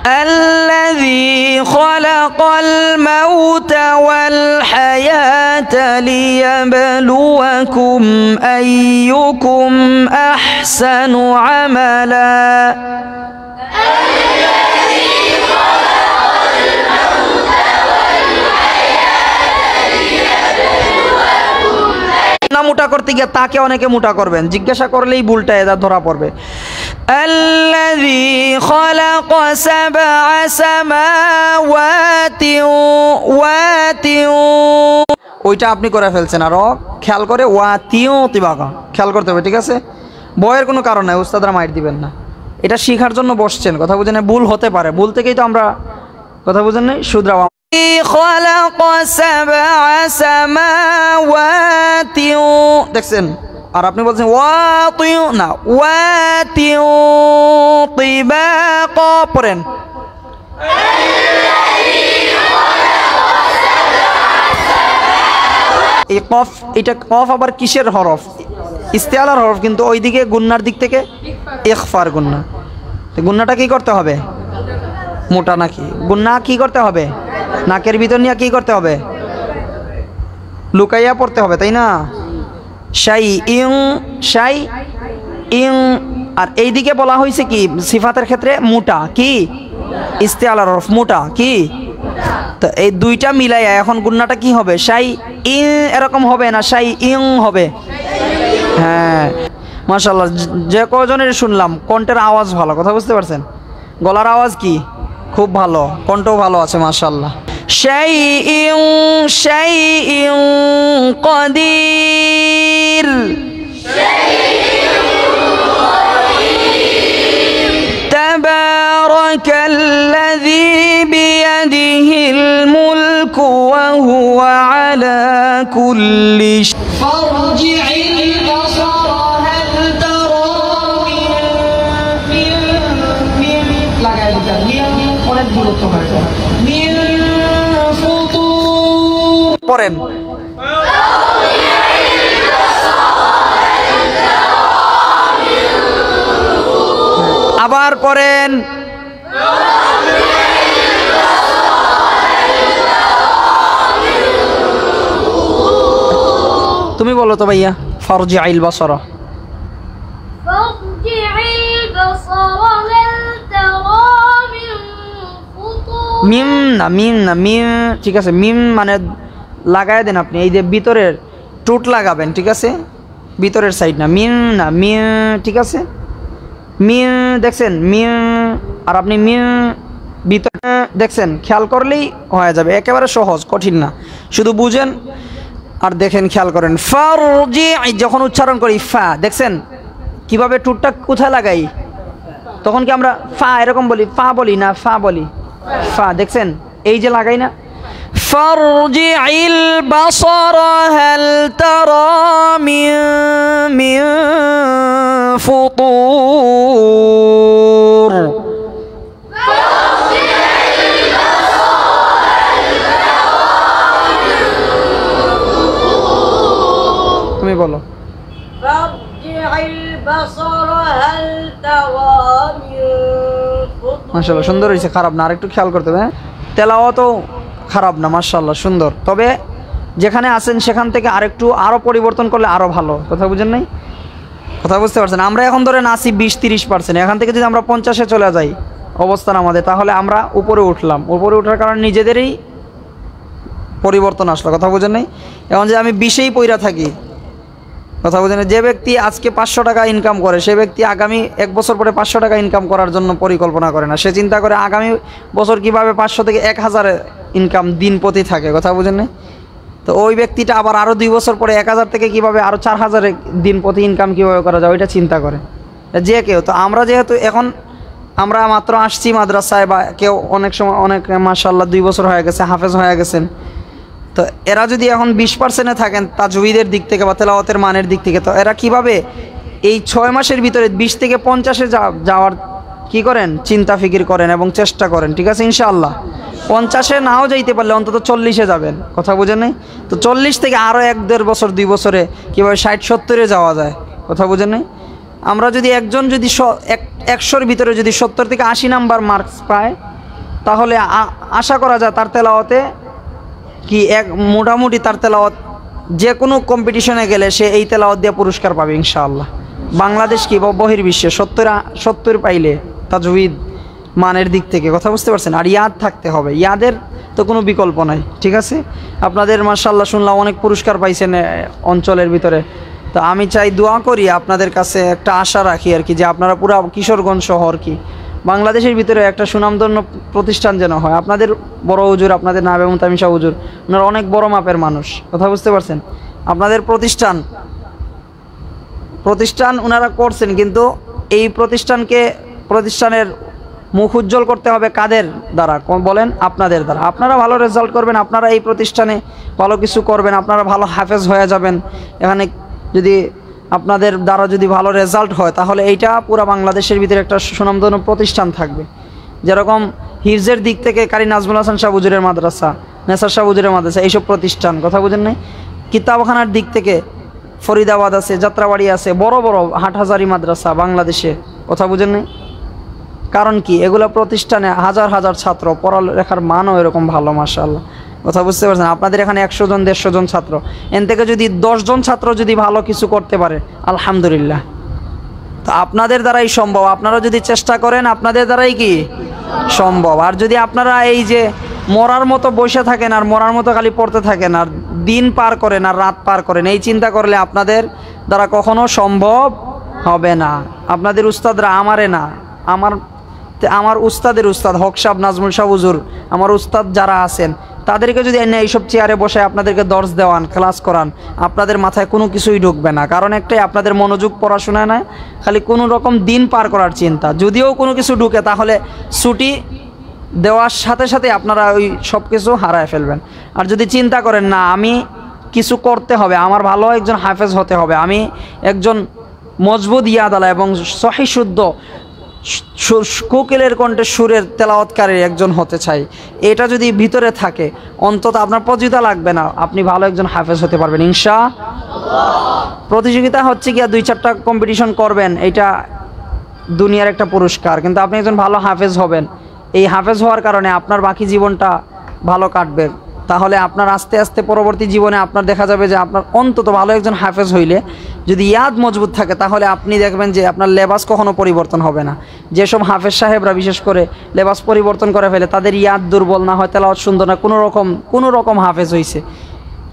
الذي خلق الموت والحياة ليبلوكم أيكم أحسن عملا মোটা করতে গিয়ে তাকে অনেকে মোটা করবেন, জিজ্ঞাসা করলেই ভুলটা এদা ধরা পড়বে। আল্লাযী খালাকা সাবআ সামাওয়াতি ওইটা আপনি করে ফেলছেন, আরো খেয়াল করে ওয়াতিও তিবাকা খেয়াল করতে হবে, ঠিক আছে? বয়ের কোনো কারণ নাই, উস্তাদরা মাইর দিবেন না, এটা শেখার জন্য বসছেন, কথা বুঝেন? ভুল হতে পারে, ভুল থেকেই তো আমরা, কথা বুঝেন নাই, শুধরাও। দেখছেন? আর আপনি বলছেন ওয়াতিউ না, ওয়াতিউ তিবাকা পড়েন। এই কফ, এটা কফ আবার কিসের হরফ? ইস্তেআলার হরফ, কিন্তু ওইদিকে গুন্নার দিক থেকে ইখফার গুন্না। গুন্নাটা কি করতে হবে? মোটা নাকি? গুন্না কি করতে হবে? নাকের ভিতর নিয়ে কি করতে হবে? লুকাইয়া পড়তে হবে, তাই না? শাই ইং, শাই ইং। আর এইদিকে বলা হয়েছে কি সিফাতের ক্ষেত্রে? মোটা। কি? ইস্তেআলার হরফ মোটা। কি? তো এই দুইটা মিলাইয়া এখন গুন্নাটা কি হবে? শাই ইং এরকম হবে না, শাই ইং হবে। হ্যাঁ মাশাআল্লাহ, যে কজনের শুনলাম কণ্ঠের আওয়াজ ভালো, কথা বুঝতে পারছেন? গলার আওয়াজ কি খুব ভালো, কণ্ঠও ভালো আছে মাশাআল্লাহ। শাইইন শাইইন কাদির, তাবারাকাল্লাযী বিয়াদিহিল মুলকু ওয়া হুয়া আলা কুল্লি ফারজি'il বাসারা হাল তারা মিন লাগাই দিবেন, মিন অনেক দূরত্ব হয়, মিন ফুতুর পড়েন। আবার পড়েন। তুমি বলো তো ভাইয়া, ফারজি'il বাসারা। মিম না, মিম না, মিম ঠিক আছে, মিম মানে লাগাই দেন আপনি, এই যে ভিতরের টুট লাগাবেন, ঠিক আছে? ভিতরের সাইড না, মিম না, মিম, ঠিক আছে? মিম দেখছেন? মিম। আর আপনি মিম ভিতরে দেখছেন, খেয়াল করলেই হয়ে যাবে, একেবারে সহজ, কঠিন না, শুধু বুঝেন আর দেখেন, খেয়াল করেন। ফারজি যখন উচ্চারণ করি ফা, দেখছেন কিভাবে টুটটা কোথায় লাগাই? তখন কি আমরা ফা এরকম বলি? ফা বলি না, ফা বলি, ফা। দেখছেন এই যে লাগাই না, ফারজি'il বাসারা হাল তারা মিন ফুতুর। তুমি বলো। মাশাআল্লাহ সুন্দর হয়েছে, খারাপ না, আর একটু খেয়াল করতে হবে। তেলাওয়াতও খারাপ না, মাশাআল্লাহ সুন্দর। তবে যেখানে আছেন সেখান থেকে আরো পরিবর্তন করলে আরো ভালো, কথা বুঝেন নাই? কথা বুঝতে পারছেন? আমরা এখন ধরে আছি 20-30%, এখান থেকে যদি আমরা 50-এ চলে যাই অবস্থান আমাদের, তাহলে আমরা উপরে উঠলাম। উপরে ওঠার কারণে নিজেদেরই পরিবর্তন আসলো, কথা বুঝেন নাই? এখন যে আমি 20-এই পইরা থাকি, কথা বুঝেন? যে ব্যক্তি আজকে 500 টাকা ইনকাম করে, সে ব্যক্তি আগামী 1 বছর পরে 500 টাকা ইনকাম করার জন্য পরিকল্পনা করে না, সে চিন্তা করে আগামী বছর কিভাবে 500 থেকে 1000 ইনকাম দিন প্রতি থাকে, কথা বুঝেন না? তো ওই ব্যক্তিটা আবার আরও 2 বছর পরে 1000 থেকে কিভাবে আরও 4000 দিন প্রতি ইনকাম কীভাবে করা যায়, ওইটা চিন্তা করে যে কেউ। তো আমরা যেহেতু এখন আমরা মাত্র আসছি মাদ্রাসায়, বা কেউ অনেক সময় অনেক মাশাআল্লাহ 2 বছর হয়ে গেছে, হাফেজ হয়ে গেছেন, তো এরা যদি এখন 20%-এ থাকেন তাজউইদের দিক থেকে বা তেলাওয়াতের মানের দিক থেকে, তো এরা কিভাবে এই 6 মাসের ভিতরে 20 থেকে 50-এ যাওয়ার কি করেন? চিন্তা ফিকির করেন এবং চেষ্টা করেন, ঠিক আছে? ইনশাআল্লাহ 50-এ নাও যাইতে পারলে অন্তত 40-এ যাবেন, কথা বুঝেন নাই? তো 40 থেকে আরও 1-1.5 বছর 2 বছরে কীভাবে 60-70-এ যাওয়া যায়, কথা বুঝেন নাই? আমরা যদি একজন যদি 100-র ভিতরে যদি 70 থেকে 80 নাম্বার মার্কস পায়, তাহলে আশা করা যায় তার তেলাওয়াতে কি মোটামুটি তার তেলাওয়াত যে কোনো কম্পিটিশনে গেলে সে এই তেলাওয়াত দিয়ে পুরস্কার পাবে ইনশাআল্লাহ। বাংলাদেশ কি বহির্বিশ্বে 70 পাইলে তাজউইদ মানের দিক থেকে, কথা বুঝতে পারছেন। আর ইয়াদ থাকতে হবে, ইয়াদের তো কোনো বিকল্প নাই, ঠিক আছে। আপনাদের মাশাআল্লাহ শুনলাম অনেক পুরস্কার পাইছেন অঞ্চলের ভিতরে। তো আমি চাই, দোয়া করি আপনাদের কাছে, একটা আশা রাখি আর কি, যে আপনারা পুরো কিশোরগঞ্জ শহর কি বাংলাদেশের ভিতরে একটা সুনামধন্য প্রতিষ্ঠান যেন হয়। আপনাদের বড় হুজুর, আপনাদের নায়েবে মুনতামিম শাহ হুজুর, ওনারা অনেক বড় মাপের মানুষ, কথা বুঝতে পারছেন। আপনাদের প্রতিষ্ঠান ওনারা করছেন, কিন্তু এই প্রতিষ্ঠানের মুখ উজ্জ্বল করতে হবে কাদের দ্বারা বলেন? আপনাদের দ্বারা। আপনারা ভালো রেজাল্ট করবেন, আপনারা এই প্রতিষ্ঠানে ভালো কিছু করবেন, আপনারা ভালো হাফেজ হয়ে যাবেন। এখানে যদি আপনাদের দ্বারা যদি ভালো রেজাল্ট হয়, তাহলে এইটা পুরো বাংলাদেশের ভিতরে একটা সুনামধন্য প্রতিষ্ঠান থাকবে। যেরকম হিফজের দিক থেকে কারি নাজমুল হাসান শাহ হুজুরের মাদ্রাসা, নেসার শাহ হুজুরের মাদ্রাসা, এইসব প্রতিষ্ঠান, কথা বুঝেন নাই। কিতাবখানার দিক থেকে ফরিদাবাদ আছে, যাত্রাবাড়ি আছে, বড় বড় হাটহাজারি মাদ্রাসা বাংলাদেশে, কথা বুঝেন নাই। কারণ কি, এগুলো প্রতিষ্ঠানে হাজার হাজার ছাত্র, পড়ালেখার মানও এরকম ভালো, মাশাআল্লাহ, কথা বুঝতে পারছেন। আপনাদের এখানে 100 জন 150 জন ছাত্র, এন থেকে যদি 10 জন ছাত্র যদি ভালো কিছু করতে পারে, আলহামদুলিল্লাহ। তো আপনাদের দ্বারাই সম্ভব, আপনারা যদি চেষ্টা করেন আপনাদের দ্বারাই কি সম্ভব। আর যদি আপনারা এই যে মরার মতো বসে থাকেন, আর মরার মতো খালি পড়তে থাকেন, আর দিন পার করেন আর রাত পার করেন, এই চিন্তা করলে আপনাদের দ্বারা কখনো সম্ভব হবে না। আপনাদের উস্তাদরা আমারে না, আমার উস্তাদের উস্তাদ হক সাহেব, নাজমুল শাহ হুজুর, আমার উস্তাদ যারা আছেন, তাদেরকে যদি এনে এইসব চেয়ারে বসে আপনাদেরকে দর্স দেওয়ান, ক্লাস করান, আপনাদের মাথায় কোনো কিছুই ঢুকবে না। কারণ একটাই, আপনাদের মনোযোগ পড়াশোনায় না, খালি কোনো রকম দিন পার করার চিন্তা। যদিও কোনো কিছু ঢুকে, তাহলে ছুটি দেওয়ার সাথে সাথে আপনারা ওই সব কিছু হারায় ফেলবেন। আর যদি চিন্তা করেন না, আমি কিছু করতে হবে, আমার ভালো একজন হাফেজ হতে হবে, আমি একজন মজবুত ইয়াদালা এবং সহি শুদ্ধ কোকিলের কণ্ঠে সুরের তেলাওয়াতকারী একজন হতে চাই, এটা যদি ভিতরে থাকে, অন্তত আপনার প্রতিযোগিতা লাগবে না, আপনি ভালো একজন হাফেজ হতে পারবেন ইনশাআল্লাহ। প্রতিযোগিতা হচ্ছে গিয়া 2-4টা কম্পিটিশন করবেন, এটা দুনিয়ার একটা পুরস্কার, কিন্তু আপনি একজন ভালো হাফেজ হবেন। এই হাফেজ হওয়ার কারণে আপনার বাকি জীবনটা ভালো কাটবে। তাহলে আপনার আস্তে আস্তে পরবর্তী জীবনে আপনার দেখা যাবে যে আপনার অন্তত ভালো একজন হাফেজ হইলে যদি ইয়াদ মজবুত থাকে, তাহলে আপনি দেখবেন যে আপনার লেবাস কখনো পরিবর্তন হবে না। যেসব হাফেজ সাহেবরা বিশেষ করে লেবাস পরিবর্তন করে ফেলে, তাদের ইয়াদ দুর্বল না হয়, তেলাওয়াত সুন্দর না, কোনো রকম হাফেজ হইছে,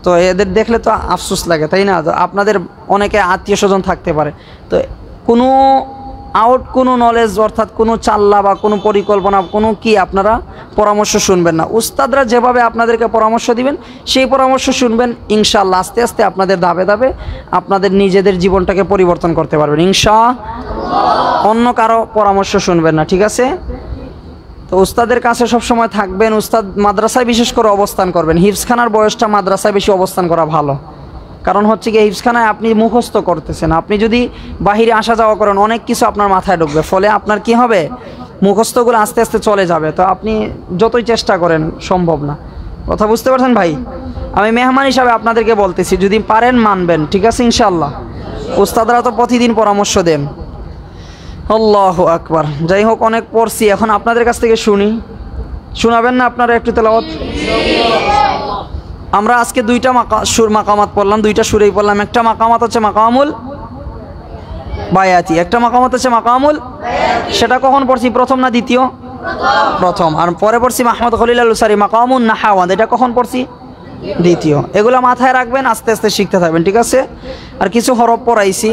তো এদের দেখলে তো আফসোস লাগে, তাই না? তো আপনাদের অনেকে আত্মীয় স্বজন থাকতে পারে, তো কোনো নলেজ, অর্থাৎ কোনো চাল্লা বা কোনো পরিকল্পনা, কোনো কি আপনারা পরামর্শ শুনবেন না। উস্তাদরা যেভাবে আপনাদেরকে পরামর্শ দিবেন, সেই পরামর্শ শুনবেন, ইনশাআল্লাহ আস্তে আস্তে আপনাদের ধাপে ধাপে আপনাদের নিজেদের জীবনটাকে পরিবর্তন করতে পারবেন ইনশাআল্লাহ। অন্য কারো পরামর্শ শুনবেন না, ঠিক আছে? তো উস্তাদের কাছে সবসময় থাকবেন। উস্তাদ মাদ্রাসায় বিশেষ করে অবস্থান করবেন। হিফজখানার বয়সটা মাদ্রাসায় বেশি অবস্থান করা ভালো। কারণ হচ্ছে কি, হিফজখানায় আপনি মুখস্থ করতেছেন, আপনি যদি বাহিরে আসা যাওয়া করেন, অনেক কিছু আপনার মাথায় ঢুকবে, ফলে আপনার কি হবে, মুখস্থগুলো আস্তে আস্তে চলে যাবে। তো আপনি যতই চেষ্টা করেন সম্ভব না, কথা বুঝতে পারছেন ভাই? আমি মেহমান হিসাবে আপনাদেরকে বলতেছি, যদি পারেন মানবেন, ঠিক আছে ইনশাআল্লাহ। উস্তাদরা তো প্রতিদিন পরামর্শ দেন। আল্লাহু আকবার। যাই হোক, অনেক পড়ছি, এখন আপনাদের কাছ থেকে শুনি। শোনাবেন না আপনারা একটু তেলাওয়াত? আমরা আজকে 2টা মাকামাত পড়লাম, 2টা সুরেই পড়লাম। একটা মাকামাত হচ্ছে মাকামুল বায়াতি, একটা মাকামাত হচ্ছে মাকামুল, সেটা কখন পড়ছি, প্রথম না দ্বিতীয়? প্রথম। আর পরে পড়ছি মাহমুদ খলিল আল উসারি মাকামুন নাহাওয়াদ, এটা কখন পড়ছি? দ্বিতীয়। এগুলো মাথায় রাখবেন, আস্তে আস্তে শিখতে থাকবেন, ঠিক আছে? আর কিছু হরফ পড়াইছি,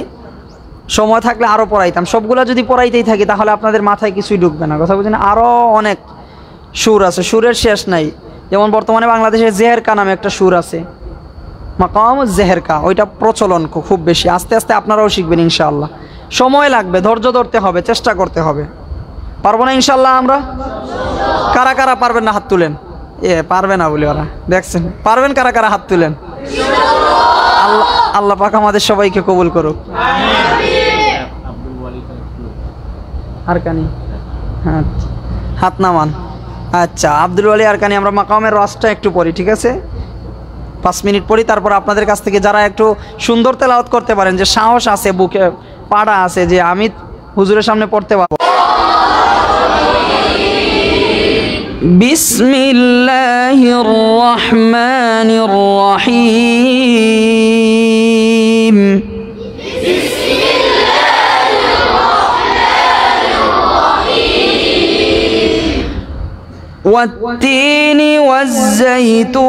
সময় থাকলে আরও পড়াইতাম। সবগুলো যদি পড়াইতেই থাকি, তাহলে আপনাদের মাথায় কিছুই ঢুকবে না, কথা বুঝেন? আরও অনেক সুর আছে, সুরের শেষ নাই। যেমন বর্তমানে বাংলাদেশে জেহেরকা নামে একটা সুর আছে, মাকাম জেহেরকা, ওইটা প্রচলন খুব বেশি। আস্তে আস্তে আপনারাও শিখবেন ইনশাআল্লাহ। সময় লাগবে, ধৈর্য ধরতে হবে, চেষ্টা করতে হবে। পারবো না ইনশাআল্লাহ আমরা? কারা কারা পারবেন না হাত তুলেন? পারবে না বলে ওরা, দেখছেন? পারবেন কারা কারা হাত তুলেন? আল্লাহ পাক আমাদের সবাইকে কবুল করুক। আরকানি, হ্যাঁ, হাত নামান। আচ্ছা, আব্দুল ওয়ালি আরকানি, আমরা মাকামের রাসটা একটু পড়ি, ঠিক আছে? 5 মিনিট পড়ি, তারপর আপনাদের কাছ থেকে যারা একটু সুন্দর তেলাওয়াত করতে পারেন, যে সাহস আছে, বুকে পাড়া আছে, যে আমি হুজুরের সামনে পড়তে পারবো, বিসমিল্লাহির রহমানির রহিম। والتين والزيتون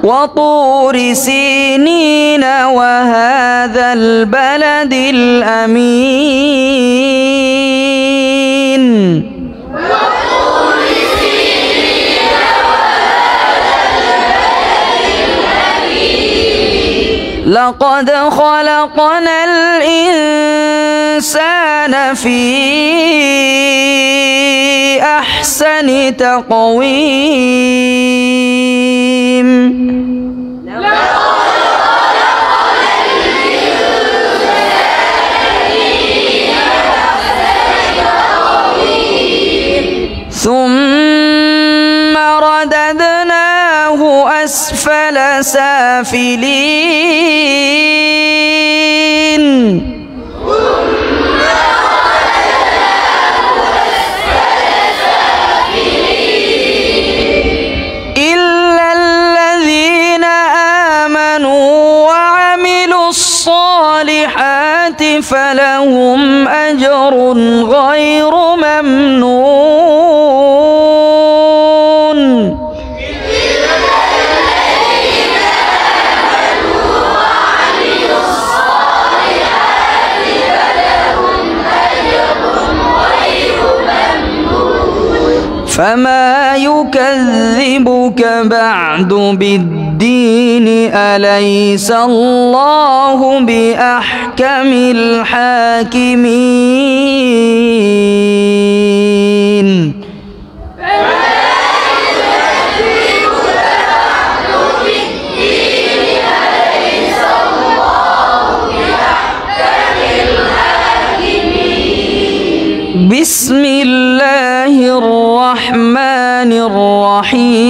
وطور سينين وهذا البلد الأمين لقد خلقنا الإنسان في أحسن تقويم ثم رددناه أسفل سافلين إلا الذين آمنوا وعملوا الصالحات فلهم أجر غير ممنون. فما يكذبك بعد بالدين أليس الله بأحكم الحاكمين. بسم الله الرحمن الرحيم.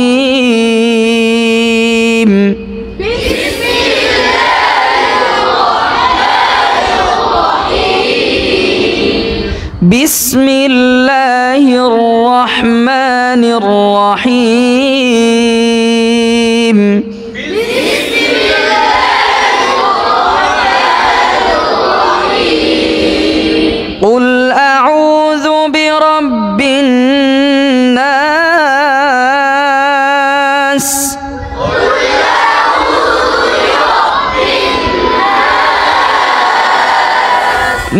بسم الله الرحمن الرحيم. قل أعوذ برب الناس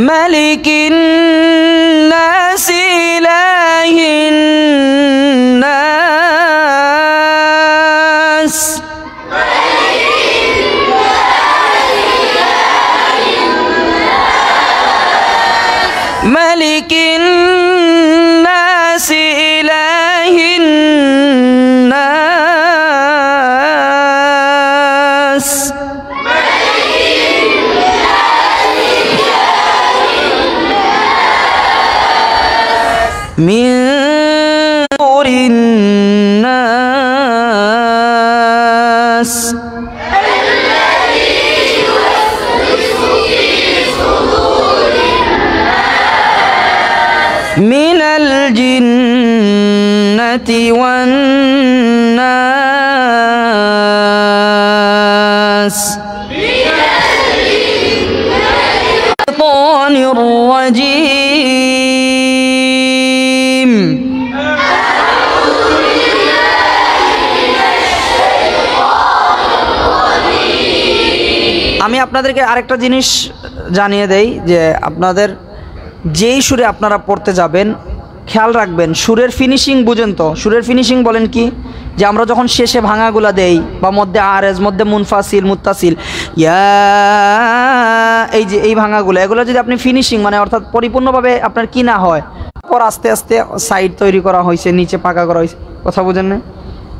ملك الناس إله الناس ملك الناس إله الناس من نور الناس من الجنة والناس الشيطان الرجيم. আমি আপনাদেরকে আরেকটা জিনিস জানিয়ে দেই যে আপনাদের যেই সুরে আপনারা পড়তে যাবেন খেয়াল রাখবেন সুরের ফিনিশিং বুঝেন তো। সুরের ফিনিশিং বলেন কি যে আমরা যখন শেষে ভাঙাগুলা দেই বা মধ্যে আরেজ মধ্যে মুনফাসিল মুত্তাসিল ইয়া এই যে এই ভাঙাগুলো এগুলো যদি আপনি ফিনিশিং মানে অর্থাৎ পরিপূর্ণভাবে আপনার কি না হয় পর আস্তে আস্তে সাইড তৈরি করা হয়েছে নিচে পাকা করা হয়েছে কথা বুঝেন না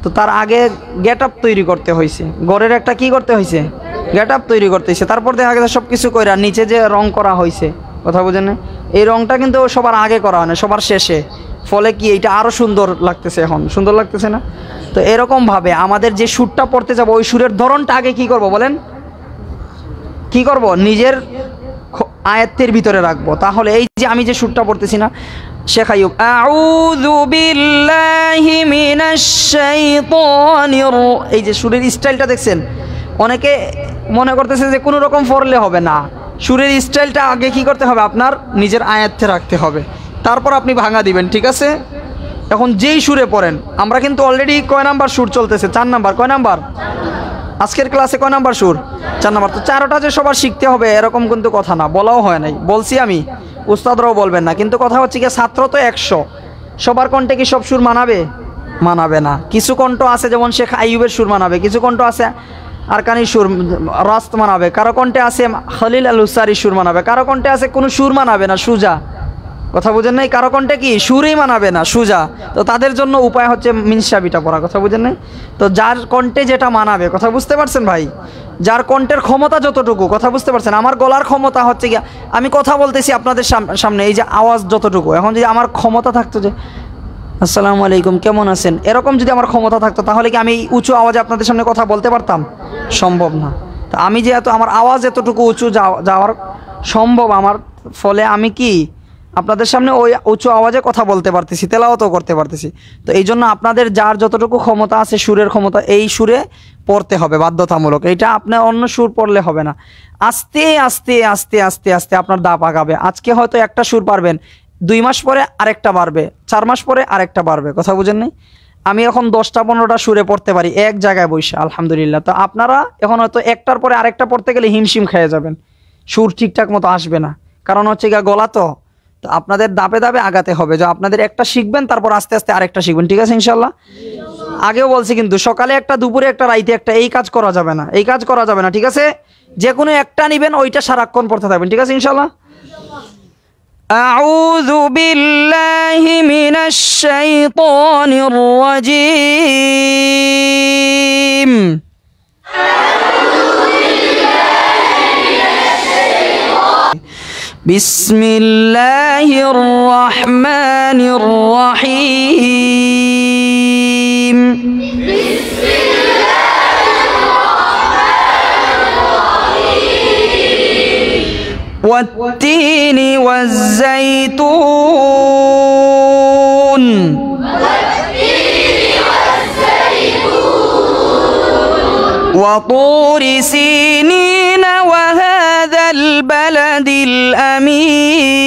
তো তার আগে গেট আপ তৈরি করতে হয়েছে গড়ের একটা কি করতে হয়েছে গেট আপ তৈরি করতে হয়েছে তারপর দেখা গেছে সব কিছু কইরা নিচে যে রং করা হয়েছে কথা বুঝেন না এই রংটা কিন্তু সবার আগে করা হয় না সবার শেষে ফলে কি এটা আরও সুন্দর লাগতেছে এখন সুন্দর লাগতেছে না তো এরকমভাবে আমাদের যে সুরটা পড়তে যাবো ওই সুরের ধরনটা আগে কি করব বলেন কি করব, নিজের আয়াতের ভিতরে রাখবো। তাহলে এই যে আমি যে সুরটা পড়তেছি না, শেখ আইয়ুব, আউযু বিল্লাহি মিনাশ শাইতানির, এই যে সুরের স্টাইলটা দেখছেন, অনেকে মনে করতেছে যে কোনো রকম পড়লে হবে না, সুরের স্টাইলটা আগে কি করতে হবে, আপনার নিজের আয়াতে রাখতে হবে, তারপর আপনি ভাঙা দিবেন, ঠিক আছে? এখন যেই সুরে পড়েন, আমরা কিন্তু অলরেডি কয় নাম্বার সুর চলতেছে, 4 নাম্বার, কয় নাম্বার আজকের ক্লাসে, কয় নাম্বার সুর, 4 নাম্বার। তো 4টা যে সবার শিখতে হবে এরকম কিন্তু কথা না, বলাও হয় নাই, বলছি আমি, উস্তাদরাও বলবেন না, কিন্তু কথা হচ্ছে কি, ছাত্র তো 100, সবার কণ্ঠে কি সব সুর মানাবে, মানাবে না। কিছু কণ্ঠ আছে যেমন শেখ আইয়ুবের সুর মানাবে, কিছু কণ্ঠ আছে আরকানির সুর রাস্ত মানাবে, কারো কণ্ঠে আছে খলিল আল হুসারির সুর মানাবে, কারো কণ্ঠে আছে কোনো সুর মানাবে না, সুজা, কথা বুঝেন নাই, কারো কণ্ঠে কি সুরেই মানাবে না, সুজা। তো তাদের জন্য উপায় হচ্ছে মিনসাবিটা পড়া, কথা বুঝেন নাই? তো যার কণ্ঠে যেটা মানাবে, কথা বুঝতে পারছেন ভাই, যার কণ্ঠের ক্ষমতা যতটুকু, কথা বুঝতে পারছেন, আমার গলার ক্ষমতা হচ্ছে কি, আমি কথা বলতেছি আপনাদের সামনে, এই যে আওয়াজ যতটুকু, এখন যদি আমার ক্ষমতা থাকতো যে আসসালামু আলাইকুম কেমন আছেন, এরকম যদি আমার ক্ষমতা থাকতো, তাহলে কি আমি উঁচু আওয়াজে আপনাদের সামনে কথা বলতে পারতাম? সম্ভব না। তো আমি যেহেতু আমার আওয়াজ এতটুকু উঁচু যাওয়ার সম্ভব আমার, ফলে আমি কি আপনাদের সামনে ওই উঁচু আওয়াজে কথা বলতে পারতেছি, তেলাওয়াতও করতে পারতেছি। তো এই জন্য আপনাদের যার যতটুকু ক্ষমতা আছে, সুরের ক্ষমতা, এই সুরে পড়তে হবে বাধ্যতামূলক, এইটা আপনার অন্য সুর পড়লে হবে না। আস্তে আস্তে আস্তে আস্তে আস্তে আপনার দাপ আগাবে। আজকে হয়তো একটা সুর পারবেন, 2 মাস পরে আরেকটা বাড়বে, 4 মাস পরে আরেকটা বাড়বে, কথা বুঝেন নাই? আমি এখন 10টা 15টা সুরে পড়তে পারি এক জায়গায় বসে, আলহামদুলিল্লাহ। তো আপনারা এখন হয়তো একটার পরে আরেকটা পড়তে গেলে হিমশিম খেয়ে যাবেন, সুর ঠিকঠাক মতো আসবে না, কারণ হচ্ছে গা গলা তো। তো আপনাদের দাপে দাপে আগাতে হবে, যে আপনাদের একটা শিখবেন, তারপর আস্তে আস্তে আরেকটা শিখবেন, ঠিক আছে ইনশাল্লাহ? আগেও বলছি কিন্তু, সকালে একটা, দুপুরে একটা, রাইতে একটা, এই কাজ করা যাবে না, এই কাজ করা যাবে না, ঠিক আছে? যে কোনো একটা নিবেন, ওইটা সারাক্ষণ পড়তে থাকবেন, ঠিক আছে ইনশাল্লাহ? আউযু বিল্লাহি মিনাশ শাইতানির রাজীম। বিসমিল্লাহির রহমানির রহিম। والتين والزيتون وطور سينين وهذا البلد الأمين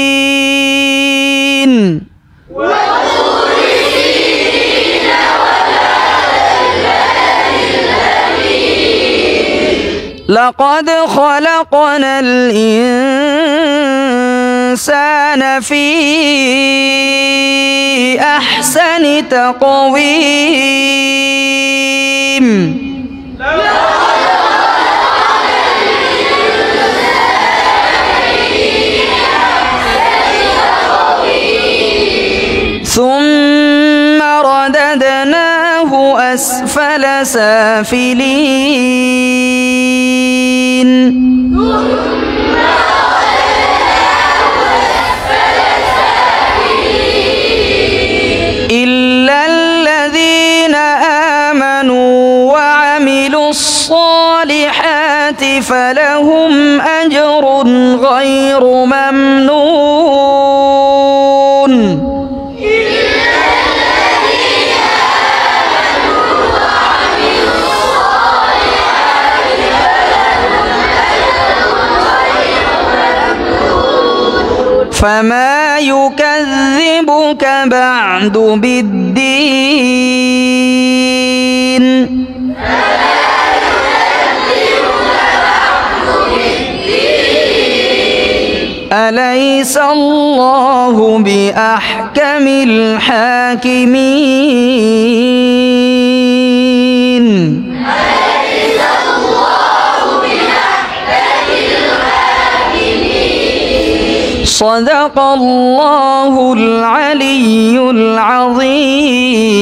لقد خلقنا الإنسان في أحسن تقويم ثم رددناه أسفل سافلين إلا الذين آمنوا وعملوا الصالحات فلهم أجر غير ممنون فما يكذبك بعد بالدين أليس الله بأحكم الحاكمين صدق الله العلي العظيم